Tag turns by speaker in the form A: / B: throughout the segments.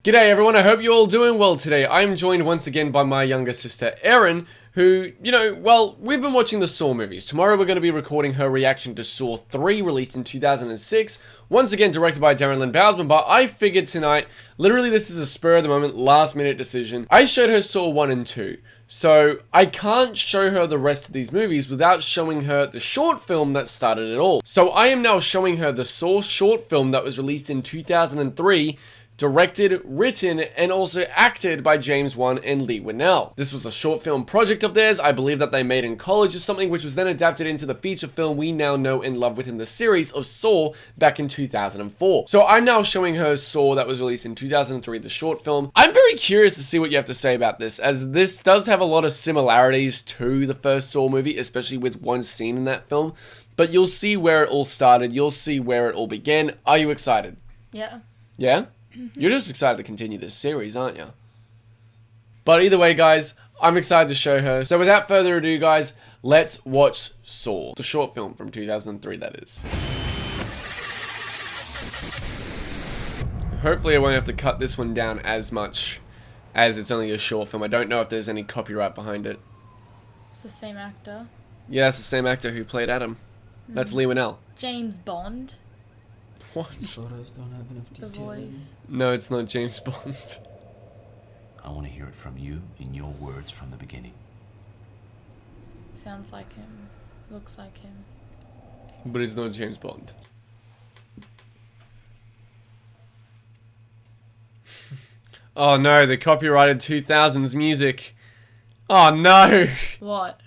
A: G'day everyone, I hope you're all doing well today. I'm joined once again by my younger sister Erin, who, we've been watching the Saw movies. Tomorrow we're going to be recording her reaction to Saw 3, released in 2006, once again directed by Darren Lynn Bousman, but I figured tonight, literally this is a spur-of-the-moment, last-minute decision. I showed her Saw 1 and 2, so I can't show her the rest of these movies without showing her the short film that started it all. So I am now showing her the Saw short film that was released in 2003, directed, written, and also acted by James Wan and Leigh Whannell. This was a short film project of theirs, I believe that they made in college or something, which was then adapted into the feature film we now know and love within the series of Saw back in 2004. So I'm now showing her Saw that was released in 2003, the short film. I'm very curious to see what you have to say about this, as this does have a lot of similarities to the first Saw movie, especially with one scene in that film. But you'll see where it all started, you'll see where it all began. Are you excited?
B: Yeah.
A: Yeah? You're just excited to continue this series, aren't you? But either way, guys, I'm excited to show her. So without further ado, guys, let's watch Saw. The short film from 2003, that is. Hopefully I won't have to cut this one down as much as it's only a short film. I don't know if there's any copyright behind it.
B: It's the same actor.
A: Yeah, that's the same actor who played Adam. That's Leigh Whannell.
B: James Bond.
A: What?
C: Photos don't have enough
B: The
C: detail.
B: voice.
A: No, it's not James Bond.
D: I want to hear it from you in your words from the beginning.
B: Sounds like him. Looks like him.
A: But it's not James Bond. Oh no, the copyrighted 2000s music. Oh no!
B: What?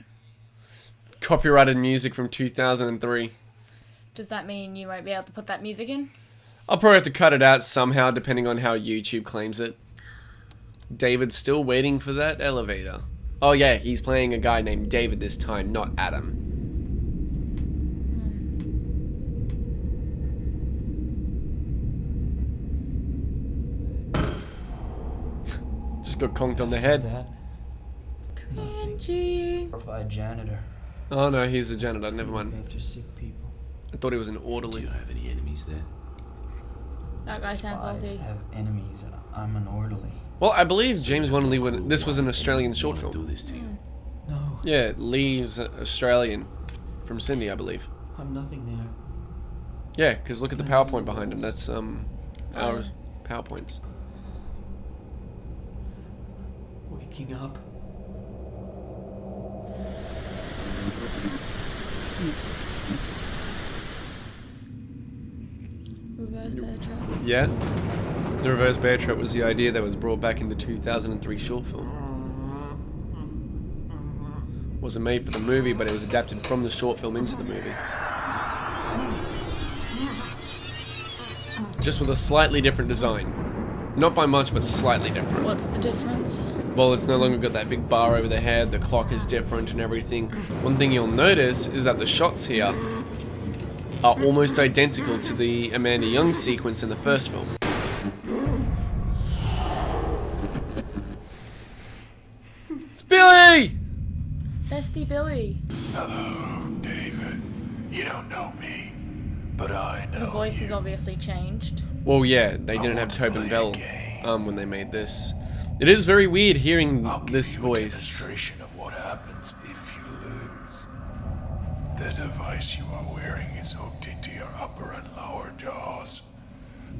A: Copyrighted music from 2003.
B: Does that mean you won't be able to put that music in?
A: I'll probably have to cut it out somehow, depending on how YouTube claims it. David's still waiting for that elevator. Oh yeah, he's playing a guy named David this time, not Adam. Just got conked on the head.
C: That
B: Cringy.
C: provide janitor.
A: Oh no, he's a janitor, never mind.
C: After sick people.
A: I thought he was an
D: Do
A: orderly.
D: you have any enemies there?
B: That guy sounds
C: Spies
B: Aussie.
C: have enemies and I'm an orderly.
A: Well, I believe James Wan and Leigh Whannell, this was an Australian short
D: Do
A: film.
D: this to you.
C: No,
A: Yeah, Lee's Australian. From Sydney, I believe.
C: I'm nothing there.
A: Yeah, because look at the PowerPoint behind him. That's, our PowerPoints.
C: Waking up.
B: Reverse bear trap.
A: Yeah. The reverse bear trap was the idea that was brought back in the 2003 short film. Wasn't made for the movie, but it was adapted from the short film into the movie. Just with a slightly different design. Not by much, but slightly different.
B: What's the difference?
A: Well, it's no longer got that big bar over the head, the clock is different and everything. One thing you'll notice is that the shots here are almost identical to the Amanda Young sequence in the first film. It's Billy!
B: Bestie Billy.
E: Hello, David. You don't know me, but I know
B: The voice
E: you.
B: has obviously changed.
A: Well, yeah, they didn't have Tobin Bell when they made this. It is very weird hearing
E: I'll give
A: this
E: you a
A: voice.
E: demonstration of what happens if you lose. The device you are wearing is hooked into your upper and lower jaws.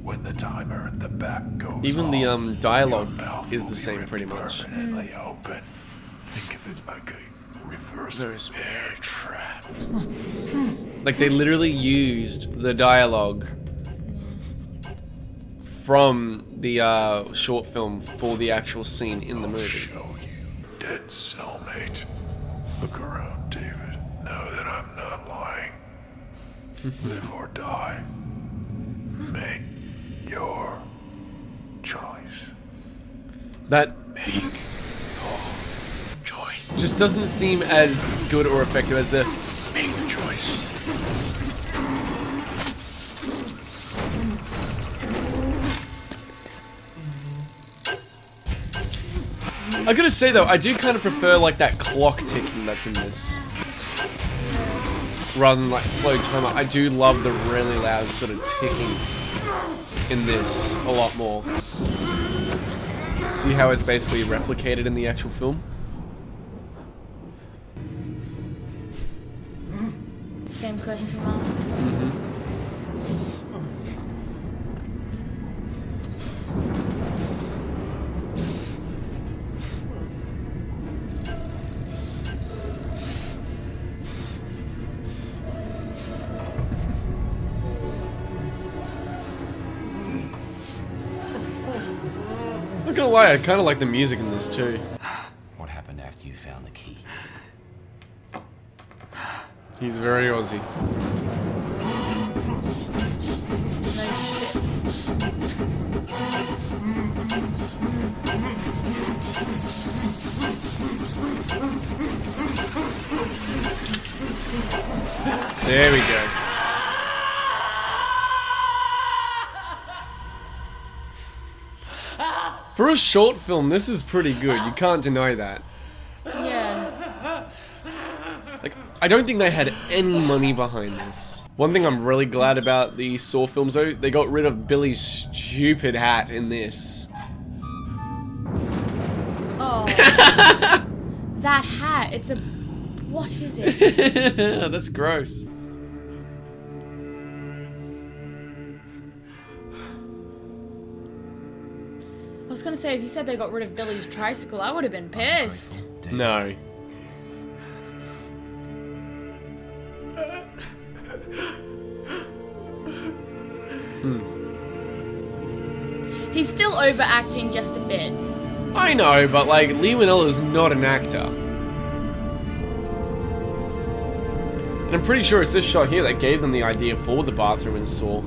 E: When the timer at the back goes
A: Even
E: off,
A: the
E: your
A: dialogue
E: mouth
A: is
E: will
A: the
E: be
A: same
E: ripped
A: pretty much.
E: permanently open. Think of it like a reverse bear trap.
A: Like they literally used the dialogue from the short film for the actual scene in the movie.
E: Show you, dead cellmate. Look around, David. Know that I'm not lying. Live or die. Make your choice.
A: That
E: Make your choice.
A: just doesn't seem as good or effective as the
E: Make the choice.
A: I gotta say though, I do kind of prefer like that clock ticking that's in this. rather than like slow timer. I do love the really loud sort of ticking in this a lot more. See how it's basically replicated in the actual film?
B: Same question mark.
A: Not gonna lie, I kind of like the music in this too.
D: What happened after you found the key?
A: He's very Aussie. There we go. For a short film, this is pretty good. You can't deny that.
B: Yeah.
A: Like, I don't think they had any money behind this. One thing I'm really glad about the Saw films, though, they got rid of Billy's stupid hat in this.
B: Oh. That hat. It's a... What is it?
A: That's gross.
B: I was gonna say, if you said they got rid of Billy's tricycle, I would have been pissed.
A: No.
B: He's still overacting just a bit.
A: I know, but like, Leigh Whannell is not an actor. And I'm pretty sure it's this shot here that gave them the idea for the bathroom in Saw.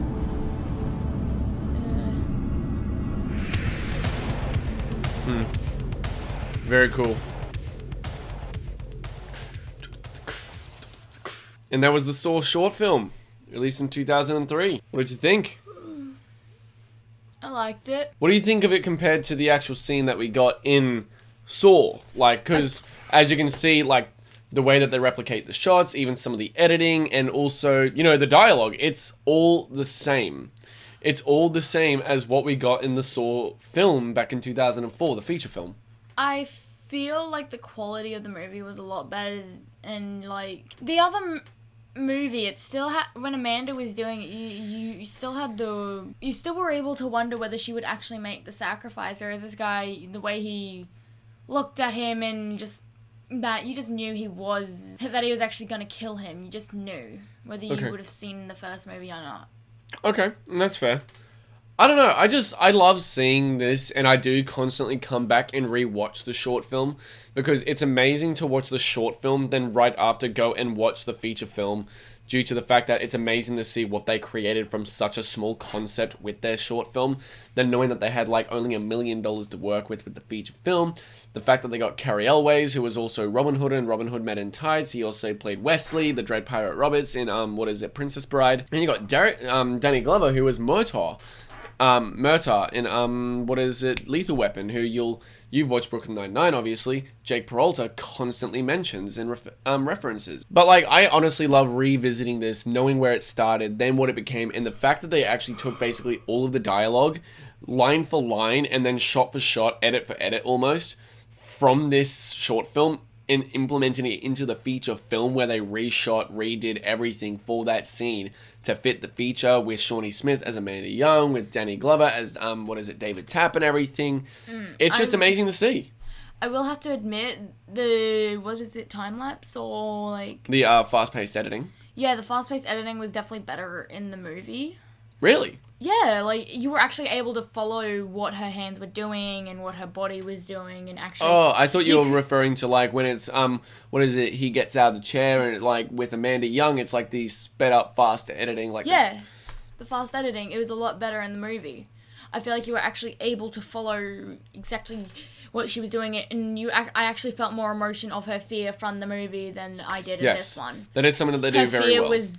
A: Very cool. And that was the Saw short film, released in 2003. What did you think?
B: I liked it.
A: What do you think of it compared to the actual scene that we got in Saw? Like, because as you can see, like, the way that they replicate the shots, even some of the editing, and also, you know, the dialogue, it's all the same. It's all the same as what we got in the Saw film back in 2004, the feature film.
B: I feel like the quality of the movie was a lot better, and like the other movie, it still had, when Amanda was doing it, you still had you still were able to wonder whether she would actually make the sacrifice, whereas this guy, the way he looked at him and just that, you just knew that he was actually going to kill him. You just knew whether you would have seen in the first movie or not.
A: Okay, that's fair. I don't know, I love seeing this, and I do constantly come back and rewatch the short film, because it's amazing to watch the short film, then right after go and watch the feature film, due to the fact that it's amazing to see what they created from such a small concept with their short film, then knowing that they had like only $1 million to work with the feature film, the fact that they got Carrie Elways, who was also Robin Hood in Robin Hood Men in Tights. He also played Wesley, the Dread Pirate Roberts in Princess Bride, and you got Danny Glover, who was Murtaugh in Lethal Weapon, who you've watched Brooklyn Nine-Nine, obviously. Jake Peralta constantly mentions and references. But like, I honestly love revisiting this, knowing where it started, then what it became, and the fact that they actually took basically all of the dialogue, line for line, and then shot for shot, edit for edit almost, from this short film, and implementing it into the feature film, where they redid everything for that scene to fit the feature, with Shawnee Smith as Amanda Young, with Danny Glover as David Tapp and everything. It's just amazing to see.
B: I will have to admit, time lapse or like
A: The fast-paced editing.
B: Yeah, the fast-paced editing was definitely better in the movie.
A: Really?
B: Yeah, like, you were actually able to follow what her hands were doing and what her body was doing, and actually...
A: Oh, I thought you were referring to, like, when it's, he gets out of the chair, and, like, with Amanda Young, it's, like, the sped-up, fast editing, like...
B: Yeah, the fast editing, it was a lot better in the movie. I feel like you were actually able to follow exactly what she was doing, and I actually felt more emotion of her fear from the movie than I did in this one.
A: That is something that they do very well.
B: Her fear was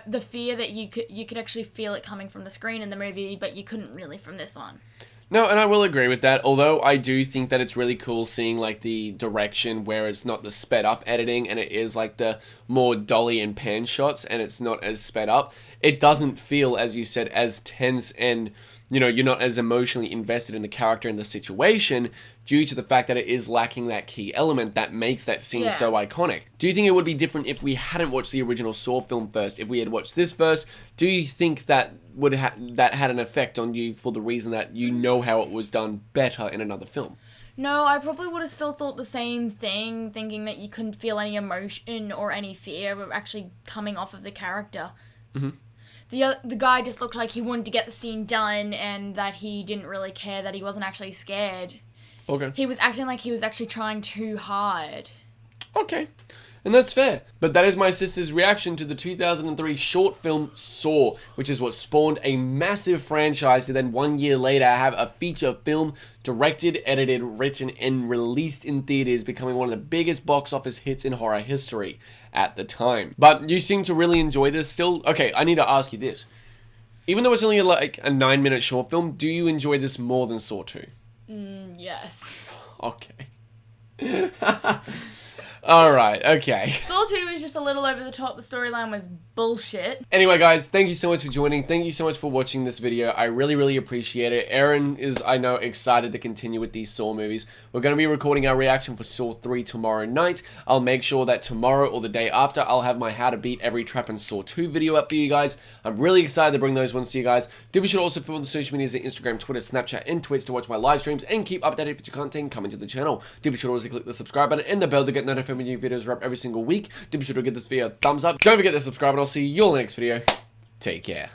B: the fear that you could actually feel it coming from the screen in the movie, but you couldn't really from this one.
A: No, and I will agree with that, although I do think that it's really cool seeing, like, the direction where it's not the sped-up editing, and it is, like, the more dolly and pan shots, and it's not as sped up. It doesn't feel, as you said, as tense and you know, you're not as emotionally invested in the character and the situation due to the fact that it is lacking that key element that makes that scene so iconic. Do you think it would be different if we hadn't watched the original Saw film first? If we had watched this first, do you think that would that had an effect on you for the reason that you know how it was done better in another film?
B: No, I probably would have still thought the same thing, thinking that you couldn't feel any emotion or any fear actually coming off of the character. The guy just looked like he wanted to get the scene done and that he didn't really care, that he wasn't actually scared.
A: Okay.
B: He was acting like he was actually trying too hard.
A: Okay. And that's fair. But that is my sister's reaction to the 2003 short film Saw, which is what spawned a massive franchise to then 1 year later have a feature film directed, edited, written, and released in theaters, becoming one of the biggest box office hits in horror history at the time. But you seem to really enjoy this still. Okay, I need to ask you this. Even though it's only like a 9-minute short film, do you enjoy this more than Saw 2?
B: Yes.
A: Okay. Alright, okay.
B: Saw 2 was just a little over the top. The storyline was bullshit.
A: Anyway, guys, thank you so much for joining. Thank you so much for watching this video. I really, really appreciate it. Aaron is, I know, excited to continue with these Saw movies. We're going to be recording our reaction for Saw 3 tomorrow night. I'll make sure that tomorrow or the day after, I'll have my How to Beat Every Trap in Saw 2 video up for you guys. I'm really excited to bring those ones to you guys. Do be sure to also follow the social medias at Instagram, Twitter, Snapchat, and Twitch to watch my live streams and keep updated with your content coming to the channel. Do be sure to also click the subscribe button and the bell to get notified when new videos are up every single week. Do be sure to give this video a thumbs up. Don't forget to subscribe, and I'll see you all in the next video. Take care.